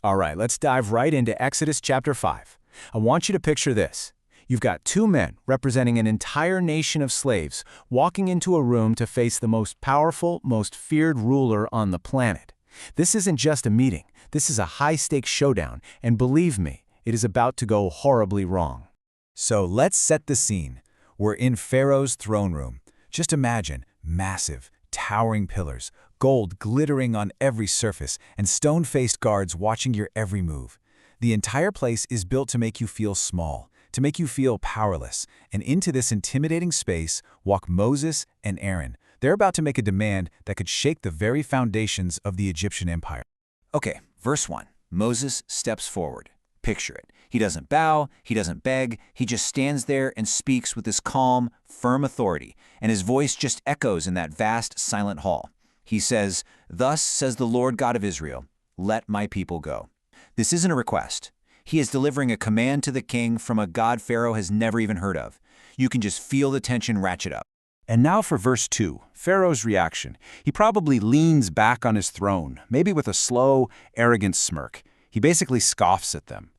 All right, let's dive right into Exodus chapter 5. I want you to picture this. You've got two men representing an entire nation of slaves walking into a room to face the most powerful, most feared ruler on the planet. This isn't just a meeting. This is a high-stakes showdown, and believe me, it is about to go horribly wrong. So let's set the scene. We're in Pharaoh's throne room. Just imagine massive, towering pillars, gold glittering on every surface, and stone-faced guards watching your every move. The entire place is built to make you feel small, to make you feel powerless, and into this intimidating space walk Moses and Aaron. They're about to make a demand that could shake the very foundations of the Egyptian empire. Okay, verse 1. Moses steps forward. Picture it. He doesn't bow, he doesn't beg, he just stands there and speaks with this calm, firm authority, and his voice just echoes in that vast, silent hall. He says, "Thus says the Lord God of Israel, let my people go." This isn't a request. He is delivering a command to the king from a God Pharaoh has never even heard of. You can just feel the tension ratchet up. And now for verse 2, Pharaoh's reaction. He probably leans back on his throne, maybe with a slow, arrogant smirk. He basically scoffs at them.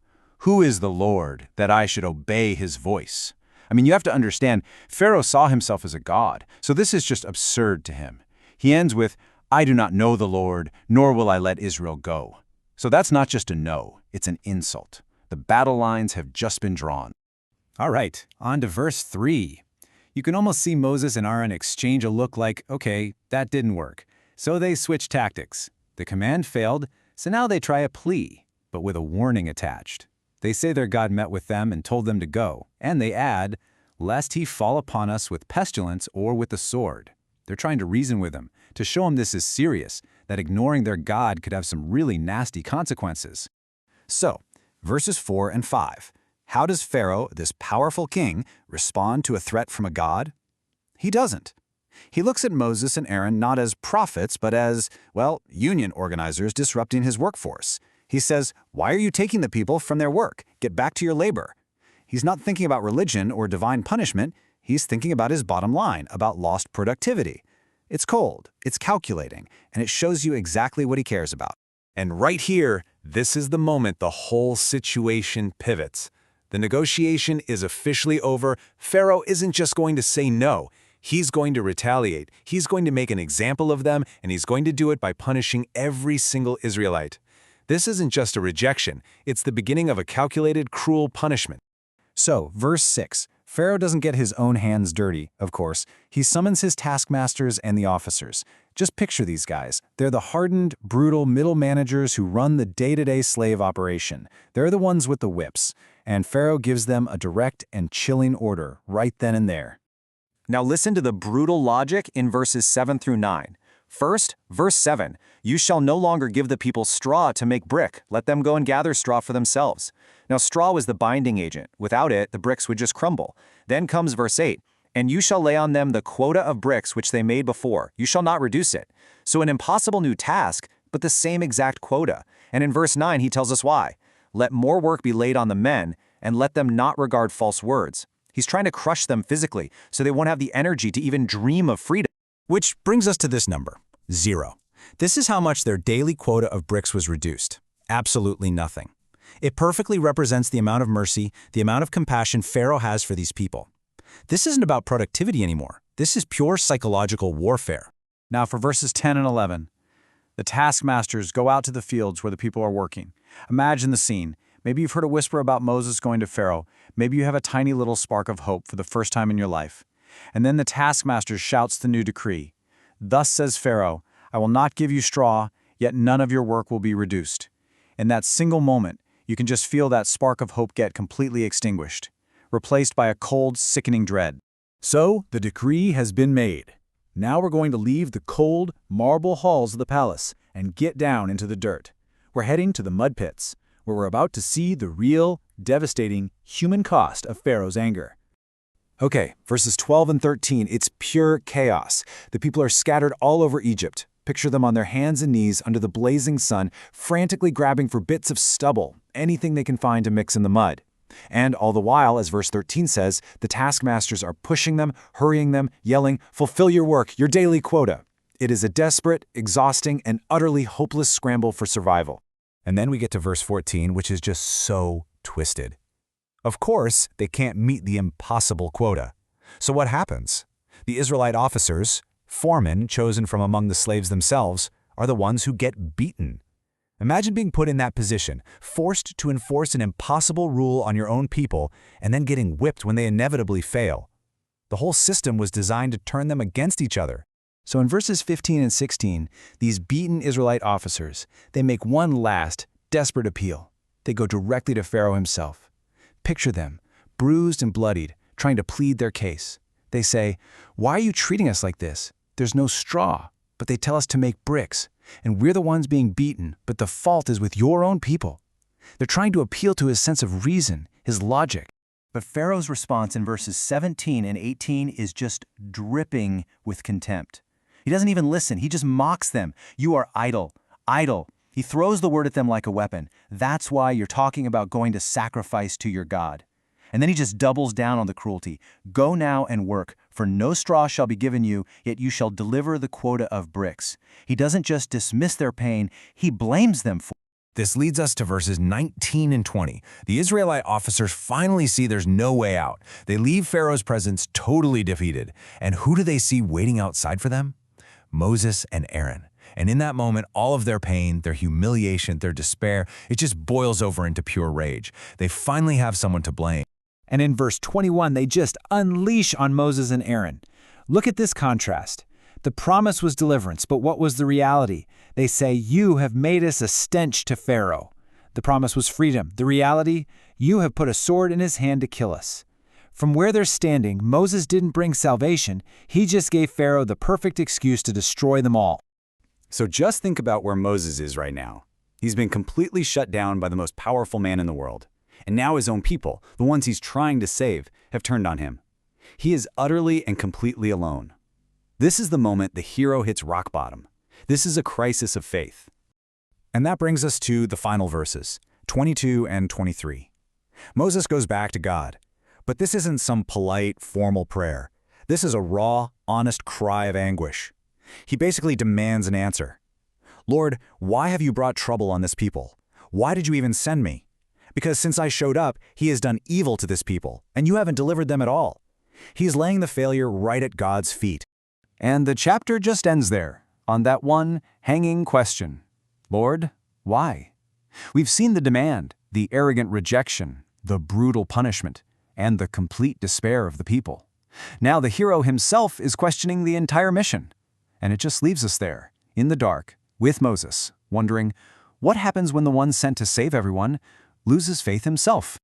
Who is the Lord that I should obey his voice? I mean, you have to understand, Pharaoh saw himself as a god, so this is just absurd to him. He ends with, I do not know the Lord, nor will I let Israel go. So that's not just a no, it's an insult. The battle lines have just been drawn. All right, on to verse 3. You can almost see Moses and Aaron exchange a look like, okay, that didn't work. So they switch tactics. The command failed, so now they try a plea, but with a warning attached. They say their God met with them and told them to go, and they add, lest he fall upon us with pestilence or with the sword. They're trying to reason with him, to show him this is serious, that ignoring their God could have some really nasty consequences. So, verses 4 and 5. How does Pharaoh, this powerful king, respond to a threat from a god? He doesn't. He looks at Moses and Aaron not as prophets, but as, well, union organizers disrupting his workforce. He says, why are you taking the people from their work? Get back to your labor. He's not thinking about religion or divine punishment. He's thinking about his bottom line, about lost productivity. It's cold, it's calculating, and it shows you exactly what he cares about. And right here, this is the moment the whole situation pivots. The negotiation is officially over. Pharaoh isn't just going to say no. He's going to retaliate. He's going to make an example of them, and he's going to do it by punishing every single Israelite. This isn't just a rejection. It's the beginning of a calculated, cruel punishment. So, verse 6. Pharaoh doesn't get his own hands dirty, of course. He summons his taskmasters and the officers. Just picture these guys. They're the hardened, brutal middle managers who run the day-to-day slave operation. They're the ones with the whips. And Pharaoh gives them a direct and chilling order right then and there. Now listen to the brutal logic in verses 7 through 9. First, verse 7, you shall no longer give the people straw to make brick. Let them go and gather straw for themselves. Now straw was the binding agent. Without it, the bricks would just crumble. Then comes verse 8, and you shall lay on them the quota of bricks which they made before. You shall not reduce it. So an impossible new task, but the same exact quota. And in verse 9, he tells us why. Let more work be laid on the men, and let them not regard false words. He's trying to crush them physically, so they won't have the energy to even dream of freedom. Which brings us to this number, 0. This is how much their daily quota of bricks was reduced. Absolutely nothing. It perfectly represents the amount of mercy, the amount of compassion Pharaoh has for these people. This isn't about productivity anymore. This is pure psychological warfare. Now for verses 10 and 11. The taskmasters go out to the fields where the people are working. Imagine the scene. Maybe you've heard a whisper about Moses going to Pharaoh. Maybe you have a tiny little spark of hope for the first time in your life. And then the taskmaster shouts the new decree. Thus says Pharaoh, I will not give you straw, yet none of your work will be reduced. In that single moment, you can just feel that spark of hope get completely extinguished, replaced by a cold, sickening dread. So, the decree has been made. Now we're going to leave the cold, marble halls of the palace and get down into the dirt. We're heading to the mud pits, where we're about to see the real, devastating, human cost of Pharaoh's anger. Okay, verses 12 and 13, it's pure chaos. The people are scattered all over Egypt. Picture them on their hands and knees under the blazing sun, frantically grabbing for bits of stubble, anything they can find to mix in the mud. And all the while, as verse 13 says, the taskmasters are pushing them, hurrying them, yelling, fulfill your work, your daily quota. It is a desperate, exhausting, and utterly hopeless scramble for survival. And then we get to verse 14, which is just so twisted. Of course, they can't meet the impossible quota. So what happens? The Israelite officers, foremen chosen from among the slaves themselves, are the ones who get beaten. Imagine being put in that position, forced to enforce an impossible rule on your own people, and then getting whipped when they inevitably fail. The whole system was designed to turn them against each other. So in verses 15 and 16, these beaten Israelite officers, they make one last, desperate appeal. They go directly to Pharaoh himself. Picture them, bruised and bloodied, trying to plead their case. They say, "Why are you treating us like this? There's no straw." But they tell us to make bricks, and we're the ones being beaten, but the fault is with your own people. They're trying to appeal to his sense of reason, his logic. But Pharaoh's response in verses 17 and 18 is just dripping with contempt. He doesn't even listen. He just mocks them. "You are idle, idle." He throws the word at them like a weapon. "That's why you're talking about going to sacrifice to your God." And then he just doubles down on the cruelty. "Go now and work, for no straw shall be given you, yet you shall deliver the quota of bricks." He doesn't just dismiss their pain, he blames them for it. This leads us to verses 19 and 20. The Israelite officers finally see there's no way out. They leave Pharaoh's presence totally defeated. And who do they see waiting outside for them? Moses and Aaron. And in that moment, all of their pain, their humiliation, their despair, it just boils over into pure rage. They finally have someone to blame. And in verse 21, they just unleash on Moses and Aaron. Look at this contrast. The promise was deliverance, but what was the reality? They say, "You have made us a stench to Pharaoh." The promise was freedom. The reality? "You have put a sword in his hand to kill us." From where they're standing, Moses didn't bring salvation. He just gave Pharaoh the perfect excuse to destroy them all. So just think about where Moses is right now. He's been completely shut down by the most powerful man in the world. And now his own people, the ones he's trying to save, have turned on him. He is utterly and completely alone. This is the moment the hero hits rock bottom. This is a crisis of faith. And that brings us to the final verses, 22 and 23. Moses goes back to God. But this isn't some polite, formal prayer. This is a raw, honest cry of anguish. He basically demands an answer. "Lord, why have you brought trouble on this people? Why did you even send me? Because since I showed up, he has done evil to this people, and you haven't delivered them at all." He's laying the failure right at God's feet. And the chapter just ends there, on that one hanging question. Lord, why? We've seen the demand, the arrogant rejection, the brutal punishment, and the complete despair of the people. Now the hero himself is questioning the entire mission. And it just leaves us there, in the dark, with Moses, wondering, what happens when the one sent to save everyone loses faith himself?